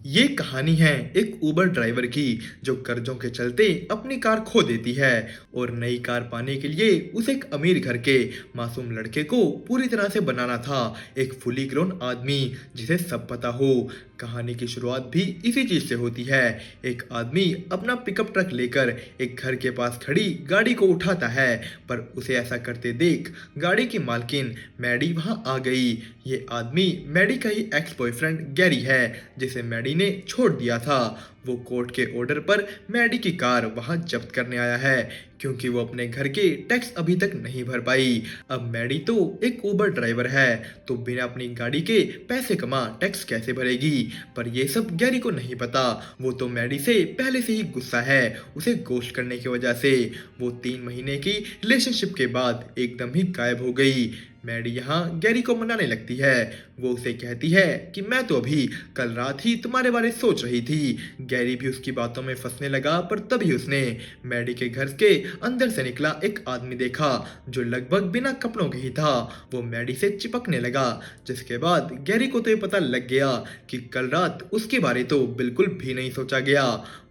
ये कहानी है एक उबर ड्राइवर की जो कर्जों के चलते अपनी कार खो देती है और नई कार पाने के लिए उसे एक अमीर घर के मासूम लड़के को पूरी तरह से बनाना था एक फुली ग्रोन आदमी जिसे सब पता हो। कहानी की शुरुआत भी इसी चीज से होती है। एक आदमी अपना पिकअप ट्रक लेकर एक घर के पास खड़ी गाड़ी को उठाता है, पर उसे ऐसा करते देख गाड़ी की मालकिन मैडी वहां आ गई। ये आदमी मैडी का ही एक्स बॉयफ्रेंड गैरी है, जिसे मैडी ने छोड़ दिया था। वो कोर्ट के ऑर्डर पर मैडी की कार वहां जब्त करने आया है, क्योंकि वो अपने घर के टैक्स अभी तक नहीं भर पाई। अब मैडी तो एक उबर ड्राइवर है, तो बिना अपनी गाड़ी के पैसे कमा टैक्स कैसे भरेगी। पर ये सब गैरी को नहीं पता। वो तो मैडी से पहले से ही गुस्सा है उसे गोश्त करने की वजह से। वो 3 महीने की रिलेशनशिप के बाद एकदम ही गायब हो गई। मैडी यहाँ गैरी को मनाने लगती है। वो उसे कहती है कि मैं तो अभी कल रात ही तुम्हारे बारे सोच रही थी। गैरी भी उसकी बातों में फंसने लगा, पर तभी उसने मैडी के घर के अंदर से निकला एक आदमी देखा जो लगभग बिना कपड़ों के ही था। वो मैडी से चिपकने लगा, जिसके बाद गैरी को तो ये पता लग गया कि कल रात उसके बारे तो बिल्कुल भी नहीं सोचा गया।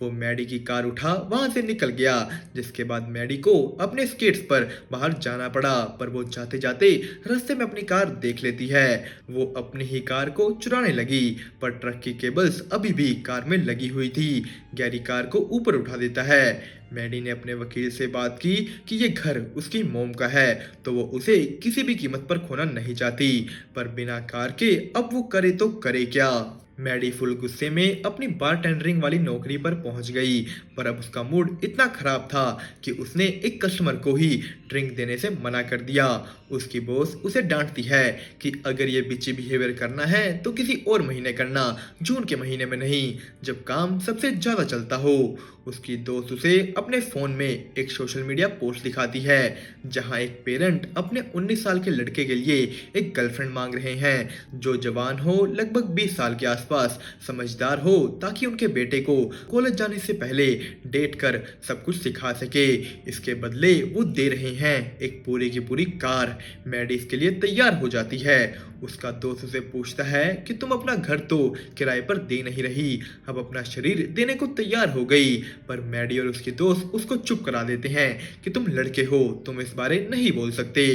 वो मैडी की कार उठा वहां से निकल गया, जिसके बाद मैडी को अपने स्केट्स पर बाहर जाना पड़ा। पर वो जाते जाते रास्ते में अपनी कार देख लेती है। वो अपनी ही कार को चुराने लगी, पर ट्रक की केबल्स अभी भी कार में लगी हुई थी। गैरी कार को ऊपर उठा देता है। मैडी ने अपने वकील से बात की कि ये घर उसकी मोम का है, तो वो उसे किसी भी कीमत पर खोना नहीं चाहती। पर बिना कार के अब वो करे तो करे क्या। मैडी फुल गुस्से में अपनी बारटेंडरिंग वाली नौकरी पर पहुंच गई, पर अब उसका मूड इतना खराब था कि उसने एक कस्टमर को ही ड्रिंक देने से मना कर दिया। उसकी बॉस उसे डांटती है कि अगर ये बिची बिहेवियर करना है तो किसी और महीने करना, जून के महीने में नहीं, जब काम सबसे ज्यादा चलता हो। उसकी दोस्त उसे अपने फोन में एक सोशल मीडिया पोस्ट दिखाती है, जहां एक पेरेंट अपने 19 साल के लड़के के लिए एक गर्लफ्रेंड मांग रहे हैं जो जवान हो, लगभग 20 साल के आसपास, समझदार हो, ताकि उनके बेटे को कॉलेज जाने से पहले डेट कर सब कुछ सिखा सके। इसके बदले वो दे रहे हैं एक पूरी की पूरी कार। मैडी इसके लिए तैयार हो जाती है। उसका दोस्त उसे पूछता है कि तुम अपना घर तो किराए पर दे नहीं रही, अब अपना शरीर देने को तैयार हो गई। पर मैडी और उसके दोस्त उसको चुप करा देते हैं कि तुम लड़के हो, तुम इस बारे नहीं बोल सकते।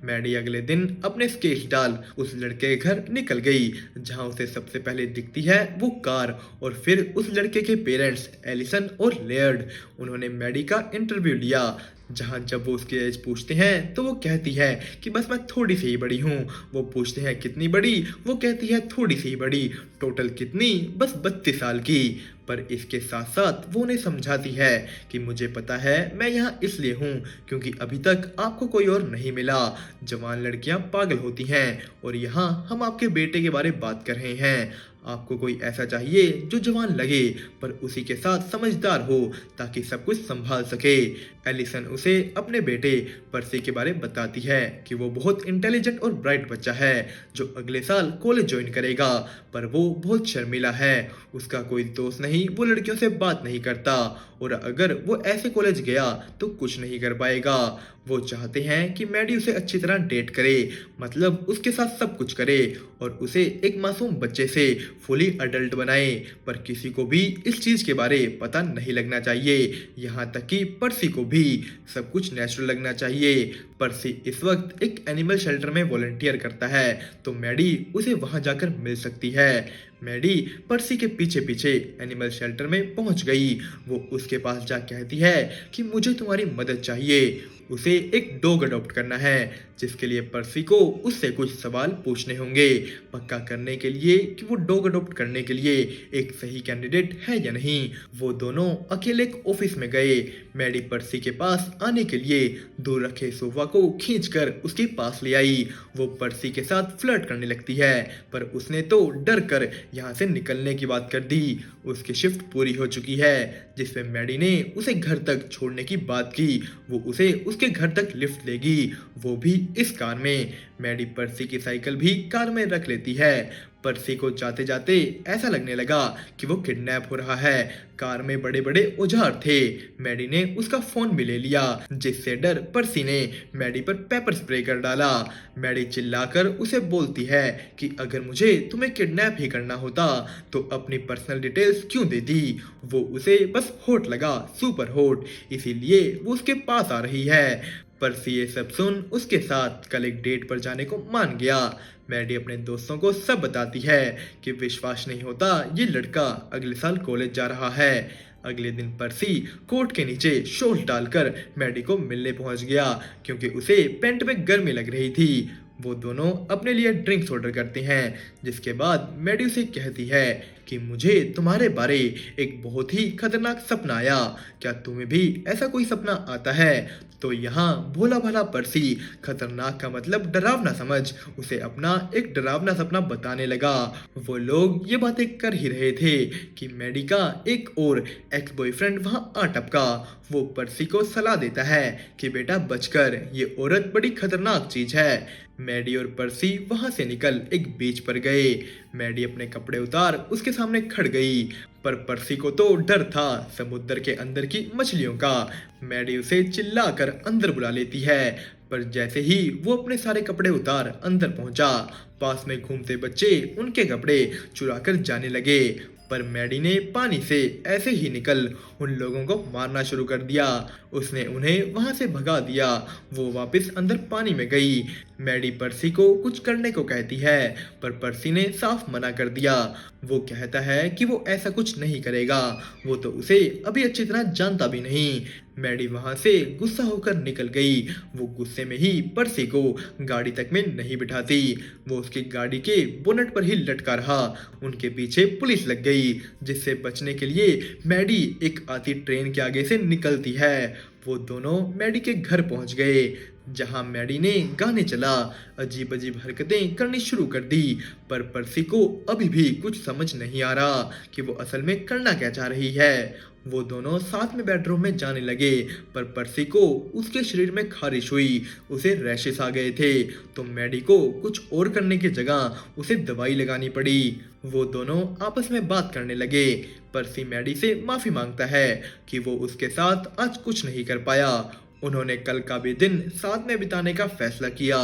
मैडी अगले दिन अपने स्केच डाल उस लड़के के घर निकल गई, जहां उसे सबसे पहले दिखती है वो कार, और फिर उस लड़के के पेरेंट्स एलिसन और लेयर्ड। उन्होंने मैडी का इंटरव्यू लिया, जहां जब वो उसकी एज पूछते हैं तो वो कहती है कि बस मैं थोड़ी सी ही बड़ी हूँ। वो पूछते हैं कितनी बड़ी, वो कहती है थोड़ी सी ही बड़ी। टोटल कितनी, बस 32 साल की। पर इसके साथ साथ वो उन्हें समझाती है कि मुझे पता है मैं यहाँ इसलिए हूँ क्योंकि अभी तक आपको कोई और नहीं मिला। जवान लड़कियाँ पागल होती हैं, और यहाँ हम आपके बेटे के बारे में बात कर रहे हैं। आपको कोई ऐसा चाहिए जो जवान लगे पर उसी के साथ समझदार हो, ताकि सब कुछ संभाल सके। एलिसन उसे अपने बेटे पर्सी के बारे में बताती है कि वो बहुत इंटेलिजेंट और ब्राइट बच्चा है जो अगले साल कॉलेज ज्वाइन करेगा, पर वो बहुत शर्मीला है। उसका कोई दोस्त नहीं, वो लड़कियों से बात नहीं करता, और अगर वो ऐसे कॉलेज गया तो कुछ नहीं कर पाएगा। वो चाहते हैं कि मैडी उसे अच्छी तरह डेट करे, मतलब उसके साथ सब कुछ करे, और उसे एक मासूम बच्चे से फुली अडल्ट बनाए। पर किसी को भी इस चीज के बारे पता नहीं लगना चाहिए, यहाँ तक कि पर्सी को भी सब कुछ नेचुरल लगना चाहिए। पर्सी इस वक्त एक एनिमल शेल्टर में वॉलंटियर करता है, तो मैडी उसे वहां जाकर मिल सकती है। मैडी पर्सी के पीछे पीछे एनिमल शेल्टर में पहुंच गई। वो उसके पास जा कहती है कि मुझे तुम्हारी मदद चाहिए। उसे एक डॉग अडॉप्ट करना है, जिसके लिए पर्सी को उससे कुछ सवाल पूछने होंगे, पक्का करने के लिए कि वो डॉग अडॉप्ट करने के लिए एक सही कैंडिडेट है या नहीं। वो दोनों अकेले एक ऑफिस में गए। मैडी पर्सी के पास आने के लिए दूर रखे सोफा को खींचकर उसके पास ले आई। वो पर्सी के साथ फ्लर्ट करने लगती है, पर उसने तो डर कर यहाँ से निकलने की बात कर दी। उसकी शिफ्ट पूरी हो चुकी है, जिसमें मैडी ने उसे घर तक छोड़ने की बात की। वो उसे उसके घर तक लिफ्ट देगी, वो भी इस कार में। मैडी पर्सी की साइकिल भी कार में रख लेती है। पर्सी को जाते जाते ऐसा लगने लगा कि वो किडनैप हो रहा है। कार में बड़े बड़े औजार थे। मैडी ने उसका फोन भी ले लिया, जिससे डर पर्सी ने मैडी पर पेपर स्प्रे कर डाला। मैडी चिल्लाकर उसे बोलती है कि अगर मुझे तुम्हें किडनैप ही करना होता तो अपनी पर्सनल डिटेल्स क्यों दे दी। वो उसे बस होठ लगा, सुपर होठ, इसीलिए वो उसके पास आ रही है। पर्सी ये सब सुन उसके साथ कल एक डेट पर जाने को मान गया। मैडी अपने दोस्तों को सब बताती है कि विश्वास नहीं होता, ये लड़का अगले साल कॉलेज जा रहा है। अगले दिन पर्सी कोट के नीचे शॉल डालकर मैडी को मिलने पहुंच गया, क्योंकि उसे पेंट में गर्मी लग रही थी। वो दोनों अपने लिए ड्रिंक्स ऑर्डर करते हैं, जिसके बाद मैडी उसे कहती है कि मुझे तुम्हारे बारे एक बहुत ही खतरनाक सपना आया, क्या तुम्हें भी ऐसा कोई सपना आता है। तो यहाँ भोला भाला पर्सी खतरनाक का मतलब डरावना समझ उसे अपना एक डरावना सपना बताने लगा। वो लोग ये बातें कर ही रहे थे कि मैडी का एक और एक्स बॉयफ्रेंड वहां आ टपका। वो पर्सी को सलाह देता है कि बेटा बचकर, ये औरत बड़ी खतरनाक चीज है। मैडी और पर्सी वहां से निकल एक बीच पर गए। मैडी अपने कपड़े उतार उसके सामने खड़ गई, पर पर्सी को तो डर था समुद्र के अंदर की मछलियों का। मैडी उसे चिल्लाकर अंदर बुला लेती है, पर जैसे ही वो अपने सारे कपड़े उतार अंदर पहुंचा, पास में घूमते बच्चे उनके कपड़े चुराकर जाने लगे। पर मैडी ने पानी से ऐसे ही निकल उन लोगों को मारना शुरू कर दिया। उसने उन्हें वहां से भगा दिया। वो वापस अंदर पानी में गई। मैडी पर्सी को कुछ करने को कहती है, पर पर्सी ने साफ मना कर दिया। वो कहता है कि वो ऐसा कुछ नहीं करेगा, वो तो उसे अभी अच्छी तरह जानता भी नहीं। मैडी वहां से गुस्सा होकर निकल गई। वो गुस्से में ही पर्सी को गाड़ी तक में नहीं बिठाती, वो उसकी गाड़ी के बोनट पर ही लटका रहा। उनके पीछे पुलिस लग गई, जिससे बचने के लिए मैडी एक आती ट्रेन के आगे से निकलती है। वो दोनों मैडी के घर पहुंच गए, जहां मैडी ने गाने चला अजीब अजीब हरकतें करनी शुरू कर दी। पर पर्सी को अभी भी कुछ समझ नहीं आ रहा कि वो असल में करना क्या चाह रही है। वो दोनों साथ में बेडरूम में जाने लगे, पर पर्सी को उसके शरीर में खारिश हुई, उसे रैशेस आ गए थे। तो मैडी को कुछ और करने की जगह उसे दवाई लगानी पड़ी। वो दोनों आपस में बात करने लगे। पर्सी मैडी से माफी मांगता है कि वो उसके साथ आज कुछ नहीं कर पाया। उन्होंने कल का भी दिन साथ में बिताने का फैसला किया।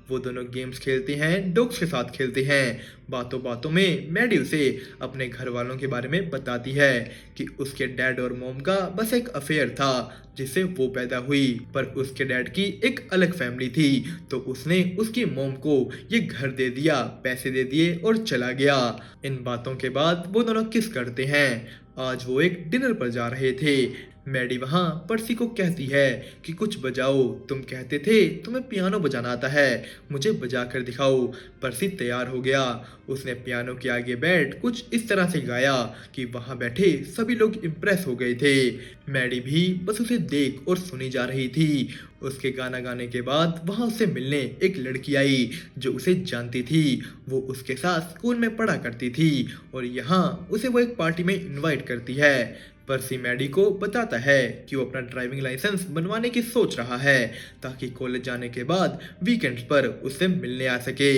वो दोनों गेम्स खेलते हैं, डॉग्स के साथ खेलते हैं। बातों बातों में मैडी उसे अपने घर वालों के बारे में बताती है कि उसके डैड और मॉम का बस एक अफेयर था जिससे वो पैदा हुई, पर उसके डैड की एक अलग फैमिली थी। तो उसने उसकी मॉम को ये घर दे दिया, पैसे दे दिए और चला गया। इन बातों के बाद वो दोनों किस करते हैं। आज वो एक डिनर पर जा रहे थे। मैडी वहां पर्सी को कहती है कि कुछ बजाओ, तुम कहते थे तुम्हें पियानो बजाना आता है, मुझे बजा कर दिखाओ। पर्सी तैयार हो गया। उसने पियानो के आगे बैठ कुछ इस तरह से गाया कि वहां बैठे सभी लोग इम्प्रेस हो गए थे। मैडी भी बस उसे देख और सुनी जा रही थी। उसके गाना गाने के बाद वहां उससे मिलने एक लड़की आई जो उसे जानती थी। वो उसके साथ स्कूल में पढ़ा करती थी और यहाँ उसे वो एक पार्टी में इनवाइट करती है। पर्सी मैडी को बताता है कि वो अपना ड्राइविंग लाइसेंस बनवाने की सोच रहा है, ताकि कॉलेज जाने के बाद वीकेंड्स पर उससे मिलने आ सके।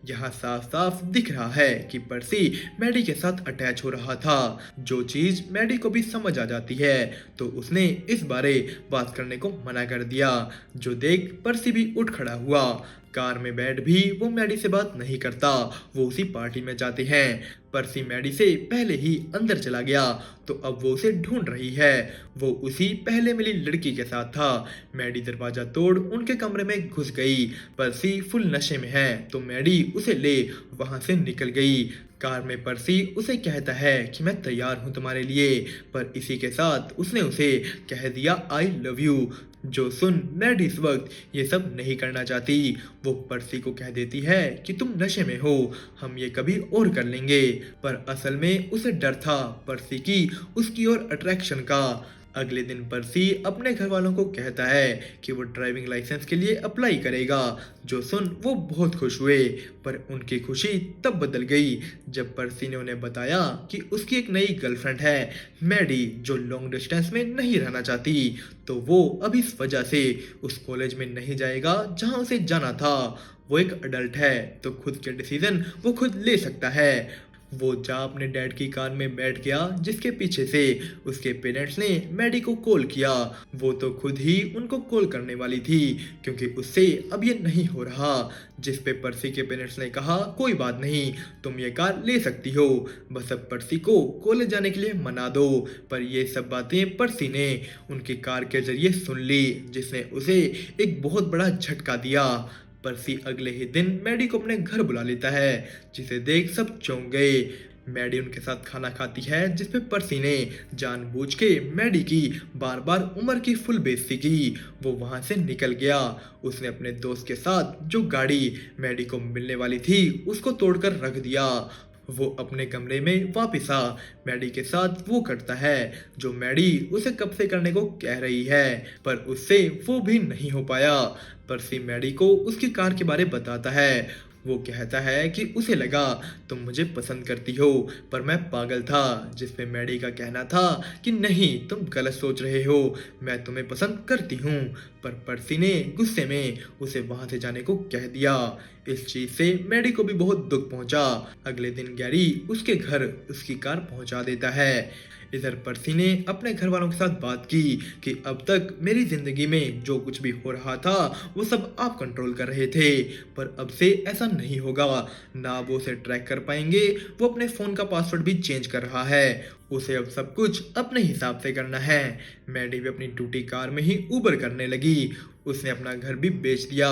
यहाँ साफ साफ दिख रहा है कि पर्सी मैडी के साथ अटैच हो रहा था, जो चीज मैडी को भी समझ आ जाती है। तो उसने इस बारे बात करने को मना कर दिया, जो देख पर्सी भी उठ खड़ा हुआ। कार में बैठ भी वो मैडी से बात नहीं करता, वो उसी पार्टी में जाते हैं। पर्सी मैडी से पहले ही अंदर चला गया, तो अब वो उसे ढूंढ रही है। वो उसी पहले मिली लड़की के साथ था। मैडी दरवाजा तोड़ उनके कमरे में घुस गई। पर्सी फुल नशे में है, तो मैडी उसे ले वहां से निकल गई। कार में पर्सी उसे कहता है कि मैं तैयार हूं तुम्हारे लिए, पर इसी के साथ उसने उसे कह दिया आई लव यू, जो सुन मैडी इस वक्त ये सब नहीं करना चाहती। वो पर्सी को कह देती है कि तुम नशे में हो, हम ये कभी और कर लेंगे। पर असल में उसे डर था पर्सी की उसकी ओर अट्रैक्शन का। अगले दिन पर्सी अपने घर वालों को कहता है कि वो ड्राइविंग लाइसेंस के लिए अप्लाई करेगा, जो सुन वो बहुत खुश हुए। पर उनकी खुशी तब बदल गई जब पर्सी ने उन्हें बताया कि उसकी एक नई गर्लफ्रेंड है, मैडी, जो लॉन्ग डिस्टेंस में नहीं रहना चाहती। तो वो अब इस वजह से उस कॉलेज में नहीं जाएगा जहां उसे जाना था। वो एक अडल्ट है तो खुद के डिसीजन वो खुद ले सकता है। वो जा अपने डैड की कार में बैठ गया जिसके पीछे से उसके पेरेंट्स ने मैडी को कॉल किया। वो तो खुद ही उनको कॉल करने वाली थी क्योंकि उससे अब ये नहीं हो रहा। जिस पे पर्सी के पेरेंट्स ने कहा कोई बात नहीं, तुम ये कार ले सकती हो, बस अब पर्सी को कॉलेज जाने के लिए मना दो। पर ये सब बातें पर्सी ने उनकी कार के जरिए सुन ली जिसने उसे एक बहुत बड़ा झटका दिया। पर्सी अगले ही दिन मैडी को अपने घर बुला लेता है जिसे देख सब चौंक गए। मैडी उनके साथ खाना खाती है जिसपे पर्सी ने जानबूझ के मैडी की बार बार उम्र की फुल बेइज्जती की। वो वहां से निकल गया। उसने अपने दोस्त के साथ जो गाड़ी मैडी को मिलने वाली थी उसको तोड़कर रख दिया। वो अपने कमरे में वापस आ मैडी के साथ वो करता है जो मैडी उसे कब से करने को कह रही है, पर उससे वो भी नहीं हो पाया। पर्सी मैडी को उसकी कार के बारे बताता है। वो कहता है कि उसे लगा तुम मुझे पसंद करती हो पर मैं पागल था, जिसपे मैडी का कहना था कि नहीं तुम गलत सोच रहे हो, मैं तुम्हें पसंद करती हूँ। पर पर्सी ने गुस्से में उसे वहां से जाने को कह दिया। इस चीज से मैडी को भी बहुत दुख पहुंचा। अगले दिन गैरी उसके घर उसकी कार पहुंचा देता है। इधर पर्सी ने अपने घर वालों के साथ बात की कि अब तक मेरी जिंदगी में जो कुछ भी हो रहा था वो सब आप कंट्रोल कर रहे थे, पर अब से ऐसा नहीं होगा। ना वो उसे ट्रैक कर पाएंगे, वो अपने फोन का पासवर्ड भी चेंज कर रहा है, उसे अब सब कुछ अपने हिसाब से करना है। मैडी भी अपनी टूटी कार में ही उबर करने लगी। उसने अपना घर भी बेच दिया।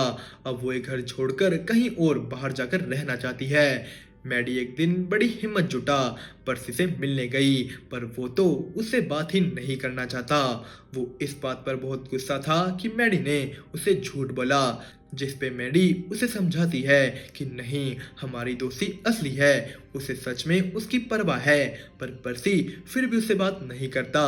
अब वो एक घर छोड़कर कहीं और बाहर जाकर रहना चाहती है। मैडी एक दिन बड़ी हिम्मत जुटा पर्सी से मिलने गई, पर वो तो उससे बात ही नहीं करना चाहता। वो इस बात पर बहुत गुस्सा था कि मैडी ने उसे झूठ बोला, जिस पे मैडी उसे समझाती है कि नहीं हमारी दोस्ती असली है, उसे सच में उसकी परवाह है। पर पर्सी फिर भी उससे बात नहीं करता।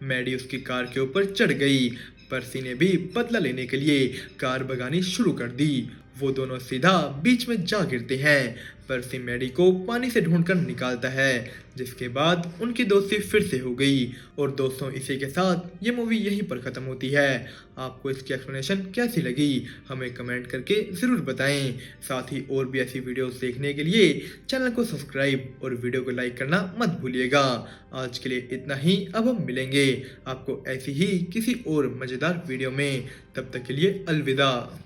मैडी उसकी कार के ऊपर चढ़ गई। पर्सी ने भी बदला लेने के लिए कार भगानी शुरू कर दी। वो दोनों सीधा बीच में जा गिरते हैं। पर्सी मैडी को पानी से ढूंढकर निकालता है, जिसके बाद उनकी दोस्ती फिर से हो गई। और दोस्तों इसी के साथ ये मूवी यहीं पर ख़त्म होती है। आपको इसकी एक्सप्लेनेशन कैसी लगी हमें कमेंट करके ज़रूर बताएं। साथ ही और भी ऐसी वीडियोस देखने के लिए चैनल को सब्सक्राइब और वीडियो को लाइक करना मत भूलिएगा। आज के लिए इतना ही, अब हम मिलेंगे आपको ऐसी ही किसी और मज़ेदार वीडियो में। तब तक के लिए अलविदा।